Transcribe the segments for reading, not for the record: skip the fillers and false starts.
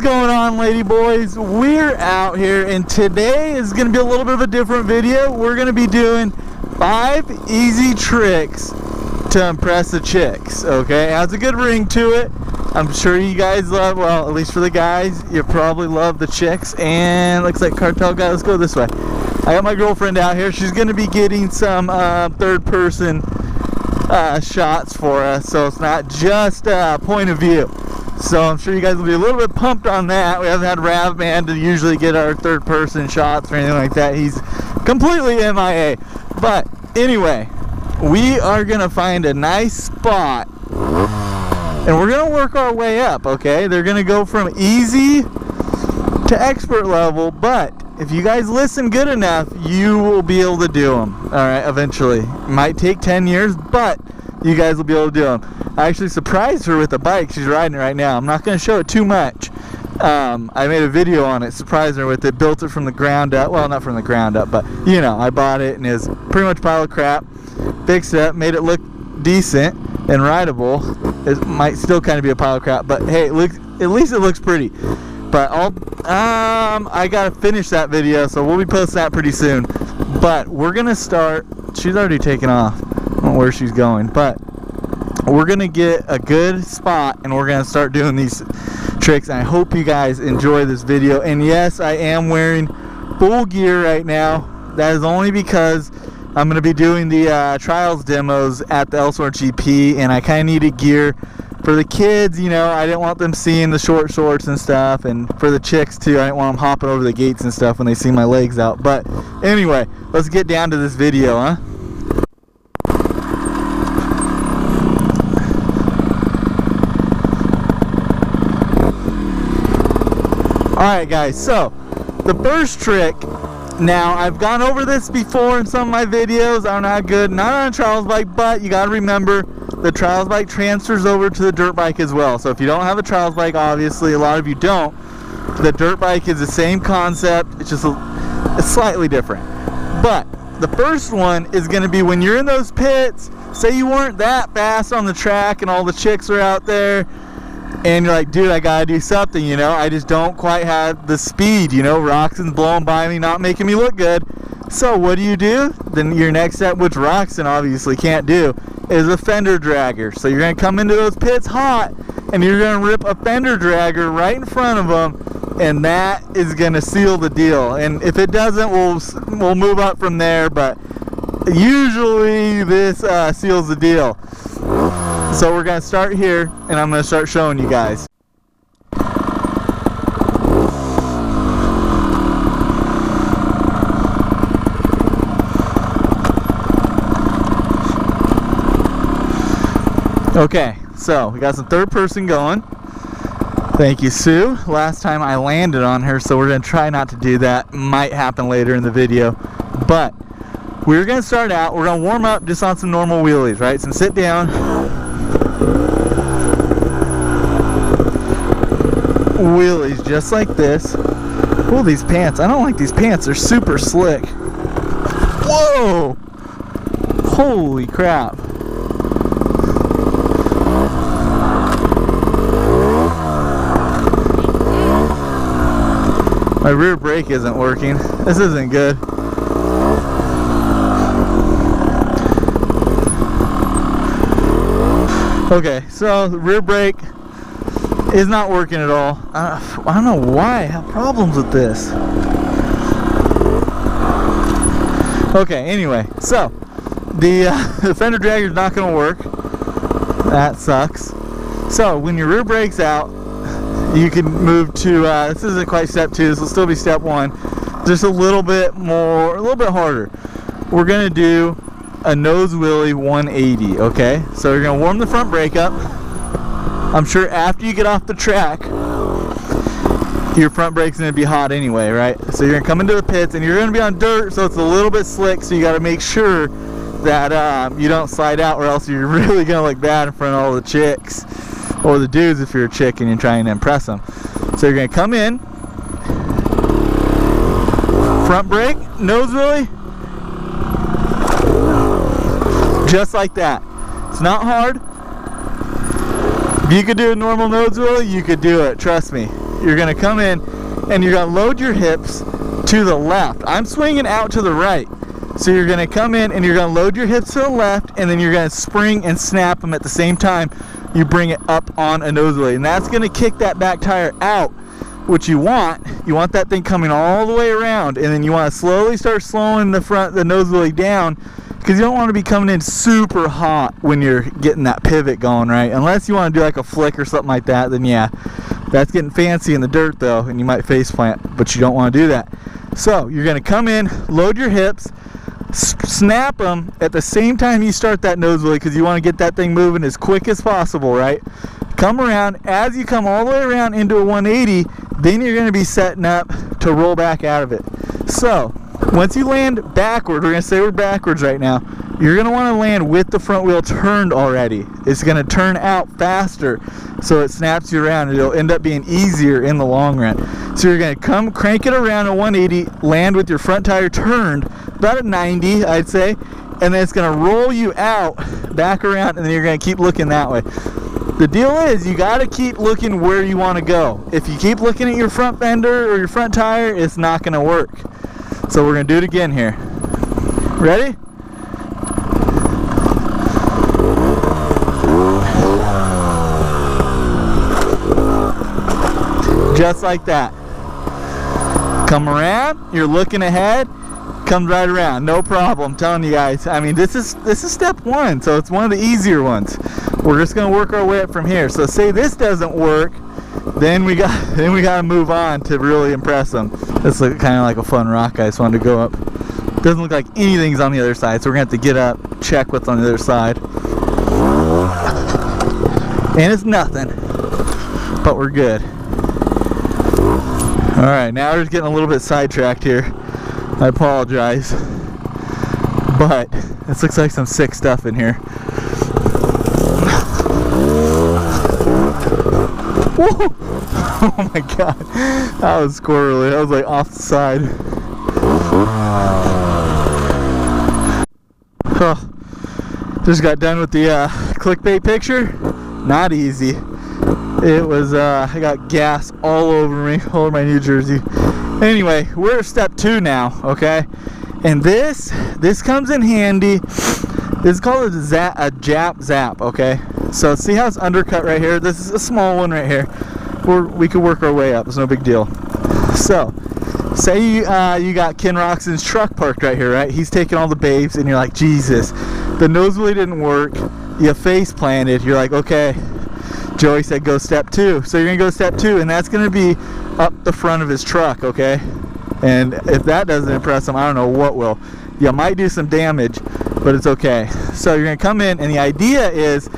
going on, lady boys? We're out here, and today is going to be a little bit of a different video. We're going to be doing 5 easy tricks to impress the chicks. Okay, it has a good ring to it. I'm sure you guys love, well, at least for the guys, you probably love the chicks. And looks like cartel guy. Let's go this way. I got my girlfriend out here. She's going to be getting some third person shots for us, so it's not just point of view. So I'm sure you guys will be a little bit pumped on that. We haven't had Ravman to usually get our third person shots or anything like that. He's completely MIA. But anyway, we are gonna find a nice spot and we're gonna work our way up. Okay, they're gonna go from easy to expert level, but if you guys listen good enough, you will be able to do them. All right, eventually. It might take 10 years, but you guys will be able to do them. I actually surprised her with a bike. She's riding it right now. I'm not going to show it too much. I made a video on it, surprised her with it, built it from the ground up. Well, not from the ground up, but you know, I bought it and it's pretty much a pile of crap. Fixed it up, made it look decent and rideable. It might still kind of be a pile of crap, but hey, at least it looks pretty. But I gotta finish that video, so we'll be posting that pretty soon. But we're gonna start. She's already taken off. I don't know where she's going, but we're gonna get a good spot and we're gonna start doing these tricks. And I hope you guys enjoy this video. And yes, I am wearing full gear right now. That is only because I'm gonna be doing the trials demos at the Elsewhere GP, and I kind of needed gear for the kids. You know, I didn't want them seeing the short shorts and stuff, and for the chicks too, I didn't want them hopping over the gates and stuff when they see my legs out. But anyway, let's get down to this video, huh? Alright guys, so the first trick, now I've gone over this before in some of my videos. I don't know how good, not on a trials bike, but you gotta remember the trials bike transfers over to the dirt bike as well. So if you don't have a trials bike, obviously a lot of you don't, the dirt bike is the same concept, it's just it's slightly different. But the first one is going to be when you're in those pits. Say you weren't that fast on the track and all the chicks are out there and you're like, dude, I gotta do something, you know, I just don't quite have the speed, you know, Roxanne's blowing by me, not making me look good. So what do? Then your next step, which Roxanne obviously can't do, is a fender dragger. So you're going to come into those pits hot and you're going to rip a fender dragger right in front of them, and that is going to seal the deal. And if it doesn't, we'll move up from there, but usually this seals the deal. So we're going to start here and I'm going to start showing you guys. Okay, so we got some third person going. Thank you, Sue. Last time I landed on her, so we're going to try not to do that. Might happen later in the video. But we're going to start out, we're going to warm up just on some normal wheelies, right? Some sit down wheelies, just like this. Oh, these pants. I don't like these pants. They're super slick. Whoa! Holy crap. My rear brake isn't working. This isn't good. Okay, so the rear brake is not working at all. I don't know why I have problems with this. Okay, anyway, so the fender dragger is not going to work. That sucks. So when your rear brake's out, you can move to, this isn't quite step 2, this will still be step 1, just a little bit more, a little bit harder. We're going to do a nose wheelie 180, okay? So you're going to warm the front brake up. I'm sure after you get off the track, your front brake's going to be hot anyway, right? So you're going to come into the pits and you're going to be on dirt, so it's a little bit slick, so you got to make sure that you don't slide out, or else you're really going to look bad in front of all the chicks. Or the dudes if you're a chick and you're trying to impress them. So you're going to come in, front brake, nose wheelie, just like that. It's not hard. If you could do a normal nose wheelie, you could do it, trust me. you're gonna come in and you're gonna load your hips to the left. I'm swinging out to the right. So you're gonna come in and you're gonna load your hips to the left, and then you're gonna spring and snap them at the same time. You bring it up on a nose wheelie, and that's gonna kick that back tire out. What you want that thing coming all the way around, and then you want to slowly start slowing the nose wheelie down, because you don't want to be coming in super hot when you're getting that pivot going, right? Unless you want to do like a flick or something like that, then yeah, that's getting fancy in the dirt though, and you might face plant, but you don't want to do that. So you're going to come in, load your hips, snap them at the same time you start that nose wheelie, because you want to get that thing moving as quick as possible, right? Come around. As you come all the way around into a 180, then you're going to be setting up to roll back out of it. So once you land backward, we're going to say we're backwards right now, you're going to want to land with the front wheel turned already. It's going to turn out faster, so it snaps you around. It'll end up being easier in the long run. So you're going to come crank it around a 180, land with your front tire turned about a 90, I'd say, and then it's going to roll you out back around, and then you're going to keep looking that way. The deal is, you got to keep looking where you want to go. If you keep looking at your front fender or your front tire, it's not going to work. So we're going to do it again here. Ready? Just like that. Come around, you're looking ahead, comes right around, no problem. I'm telling you guys, I mean, this is step one, so it's one of the easier ones. We're just gonna work our way up from here. So say this doesn't work, then we gotta move on to really impress them. This looks kind of like a fun rock. I just wanted to go up. Doesn't look like anything's on the other side, so we're gonna have to get up, check what's on the other side, and it's nothing, but we're good. All right, now we're just getting a little bit sidetracked here. I apologize, but this looks like some sick stuff in here. Whoa! Oh my god, that was squirrely. That was like off the side. Oh, just got done with the clickbait picture. Not easy. It was, I got gas all over me, all over my New Jersey. Anyway, we're at step 2 now, okay? And this comes in handy. This is called a jap zap, okay? So see how it's undercut right here? This is a small one right here. We could work our way up, it's no big deal. So, say you got Ken Roxon's truck parked right here, right? He's taking all the babes, and you're like, Jesus, the nose wheelie didn't work. You face planted, you're like, okay. Joey said go step 2, so you're gonna go step 2, and that's gonna be up the front of his truck, okay? And if that doesn't impress him, I don't know what will. You might do some damage, but it's okay. So you're gonna come in, and the idea is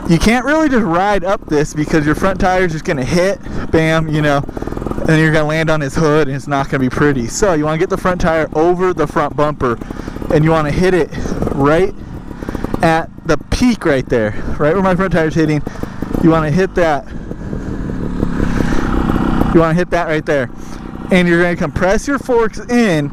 you can't really just ride up this, because your front tire is just gonna hit, bam, you know, and then you're gonna land on his hood, and it's not gonna be pretty. So you want to get the front tire over the front bumper, and you want to hit it right at the peak right there, right where my front tire's hitting. You want to hit that. You want to hit that right there, and you're going to compress your forks in,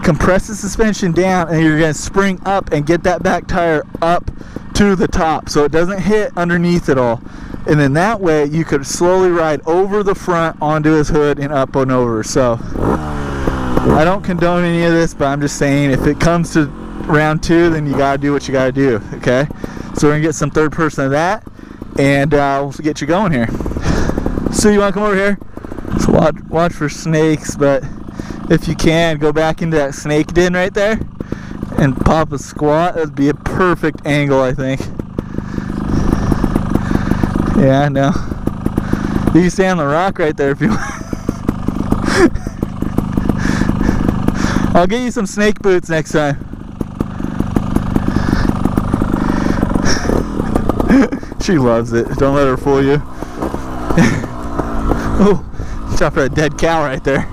compress the suspension down, and you're going to spring up and get that back tire up to the top so it doesn't hit underneath it all. And then that way you could slowly ride over the front onto his hood and up and over. So I don't condone any of this, but I'm just saying, if it comes to round 2, then you got to do what you got to do, okay? So we're going to get some third person of that, and we'll get you going here. So you want to come over here? So watch for snakes, but if you can, go back into that snake den right there and pop a squat. That'd be a perfect angle, I think. Yeah, no. You can stay on the rock right there if you want. I'll get you some snake boots next time. She loves it. Don't let her fool you. Oh, stop for a dead cow right there.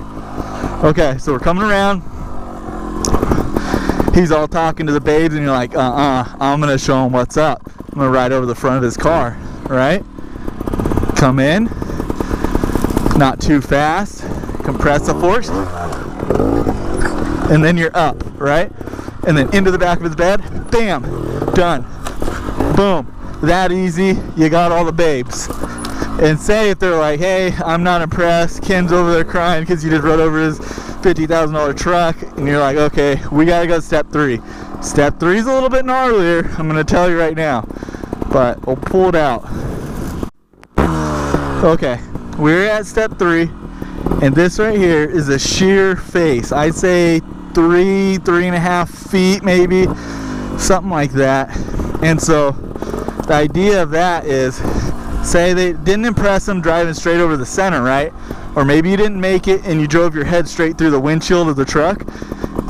Okay, so we're coming around. He's all talking to the babes, and you're like, I'm gonna show him what's up. I'm gonna ride over the front of his car, right? Come in, not too fast, compress the forks, and then you're up, right? And then into the back of his bed, bam, done, boom. That easy, you got all the babes. And say if they're like, hey, I'm not impressed, Ken's over there crying because you just rode over his $50,000 truck, and you're like, okay, we gotta go to step 3. Step 3 is a little bit gnarlier, I'm gonna tell you right now, but we'll pull it out. Okay, we're at step 3, and this right here is a sheer face. I'd say 3.5 feet maybe, something like that. And so the idea of that is, say they didn't impress them driving straight over the center, right? Or maybe you didn't make it and you drove your head straight through the windshield of the truck.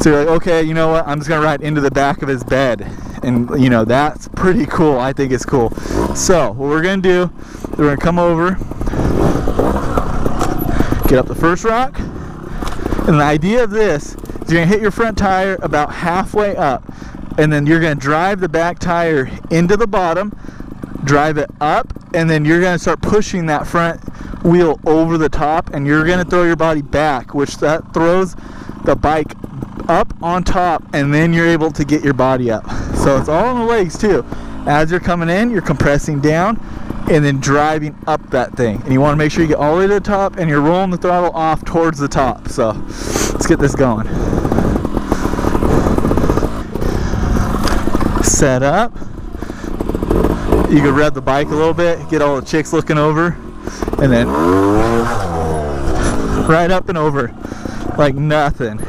So you're like, okay, you know what, I'm just gonna ride into the back of his bed. And you know, that's pretty cool. I think it's cool. So what we're gonna do, we're gonna come over, get up the first rock, and the idea of this is you're gonna hit your front tire about halfway up, and then you're gonna drive the back tire into the bottom, drive it up, and then you're gonna start pushing that front wheel over the top, and you're gonna throw your body back, which that throws the bike up on top, and then you're able to get your body up. So it's all on the legs too. As you're coming in, you're compressing down and then driving up that thing, and you want to make sure you get all the way to the top and you're rolling the throttle off towards the top. So let's get this going. Set up. You can rev the bike a little bit, get all the chicks looking over, and then right up and over like nothing.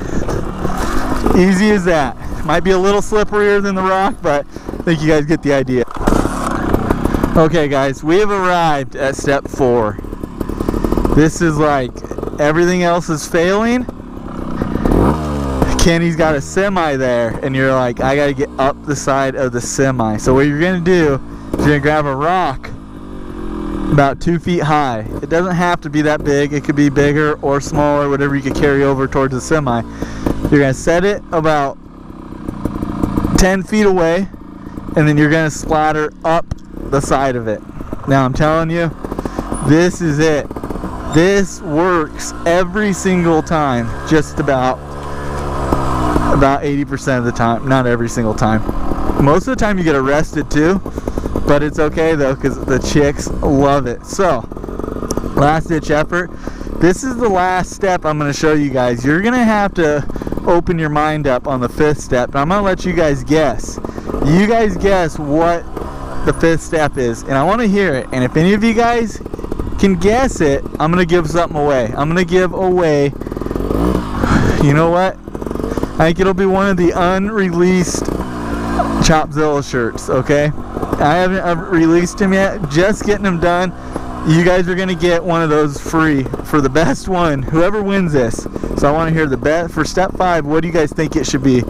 Easy as that. Might be a little slipperier than the rock, but I think you guys get the idea. Okay guys, we have arrived at step 4. This is like everything else is failing. Kenny's got a semi there, and you're like, I gotta get up the side of the semi. So what you're gonna do is you're gonna grab a rock about 2 feet high. It doesn't have to be that big, it could be bigger or smaller, whatever you could carry over towards the semi. You're gonna set it about 10 feet away, and then you're gonna splatter up the side of it. Now I'm telling you, this is it. This works every single time, just about 80% of the time. Not every single time. Most of the time you get arrested too, but it's okay though, because the chicks love it. So last ditch effort. This is the last step I'm going to show you guys. You're going to have to open your mind up on the 5th step. I'm going to let you guys guess. You guys guess what the 5th step is, and I want to hear it. And if any of you guys can guess it, I'm going to give something away. I'm going to give away, you know what? I think it'll be one of the unreleased Chopzilla shirts, okay? I haven't released them yet, just getting them done. You guys are gonna get one of those free for the best one, whoever wins this. So I want to hear the bet for step 5. What do you guys think it should be?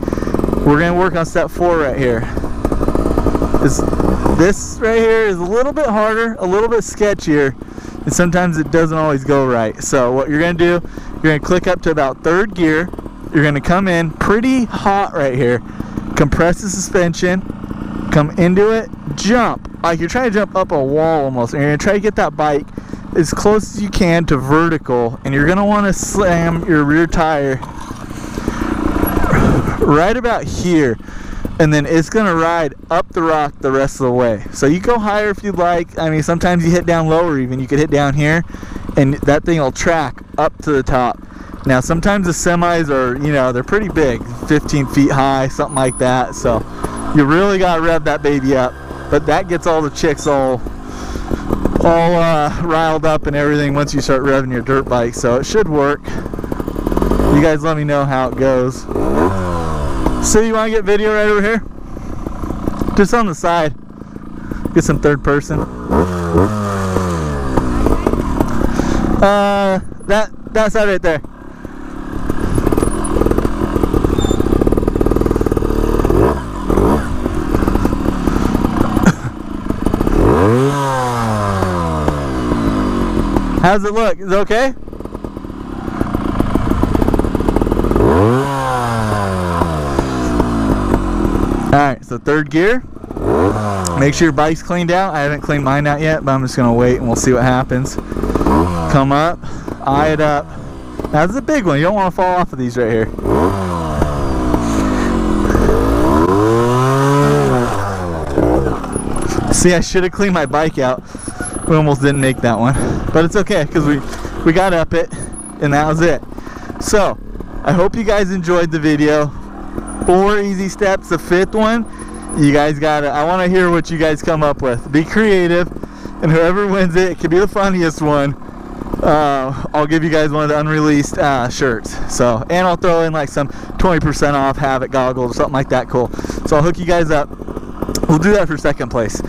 We're gonna work on step 4 right here. This right here is a little bit harder, a little bit sketchier, and sometimes it doesn't always go right. So what you're gonna do, you're gonna click up to about 3rd gear. You're gonna come in pretty hot right here, compress the suspension, come into it, jump like you're trying to jump up a wall almost, and you're gonna try to get that bike as close as you can to vertical, and you're gonna want to slam your rear tire right about here, and then it's gonna ride up the rock the rest of the way. So you go higher if you'd like. I mean, sometimes you hit down lower, even you could hit down here, and that thing will track up to the top. Now sometimes the semis are, you know, they're pretty big, 15 feet high, something like that, so you really gotta rev that baby up. But that gets all the chicks all riled up and everything once you start revving your dirt bike, so it should work. You guys let me know how it goes. So you want to get video right over here? Just on the side. Get some 3rd person. That side right there. How's it look? Is it okay? Alright, so 3rd gear. Make sure your bike's cleaned out. I haven't cleaned mine out yet, but I'm just going to wait and we'll see what happens. Come up, eye it up. Now this is a big one. You don't want to fall off of these right here. See, I should have cleaned my bike out. We almost didn't make that one, but it's okay because we got up it, and that was it. So I hope you guys enjoyed the video. 4 easy steps. The 5th one, you guys got it. I want to hear what you guys come up with. Be creative, and whoever wins it could be the funniest one. I'll give you guys one of the unreleased shirts. So, and I'll throw in like some 20% off Havoc goggles or something like that. Cool. So I'll hook you guys up. We'll do that for 2nd place.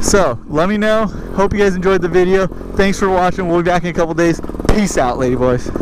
So let me know. Hope you guys enjoyed the video. Thanks for watching. We'll be back in a couple days. Peace out, ladyboys.